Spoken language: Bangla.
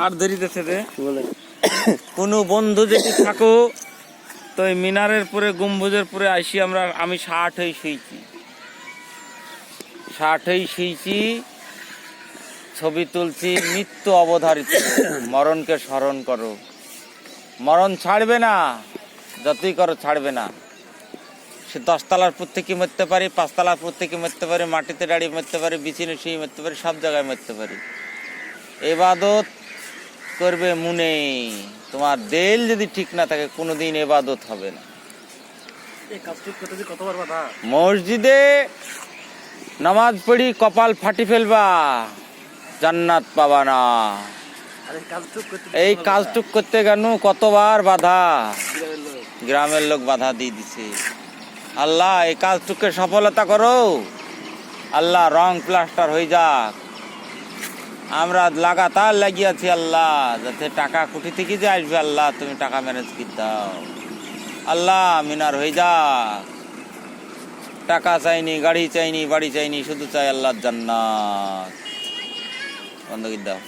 আর ধরিতেছে রে কোনো বন্ধু যদি থাকো তো এই মিনারের পরে গম্বুজের পরে আইসি আমি 60 হয়ে শুয়েছি ছবি তুলছি। মৃত্যু অবধারিত, মরণকে স্মরণ করো। মরণ ছাড়বে না, যতই করো ছাড়বে না। সে 10 তলার উপর থেকে মরতে পারি, 5 তলার উপর থেকে মরতে পারি, মাটিতে দাঁড়িয়ে মরতে পারি, বিছিনে শুয়ে মরতে পারি, সব জায়গায় মরতে পারি। ইবাদত করবে মনে। তোমার দিল যদি ঠিক না থাকে কোনোদিন ইবাদত হবে না। মসজিদে নামাজ পড়ি কপাল ফাটি ফেলবা, জান্নাত পাবা না। এই কাজটুক করতে গেল কতবার বাধা, গ্রামের লোক বাধা দিয়ে দিছে। আল্লাহ এই কাজটুকে সফলতা করো, আল্লাহ রং প্লাস্টার হয়ে যাক। আমরা লাগাতার লাগিয়েছি আল্লাহ, যাতে টাকা কোটি থেকে যে আসবে আল্লাহ তুমি টাকা ম্যানেজ করে দাও। আল্লাহ মিনার হয়ে যাক। টাকা চাইনি, গাড়ি চাইনি, বাড়ি চাইনি, শুধু চাই আল্লাহর জান্নাত। বন্ধ করে দাও।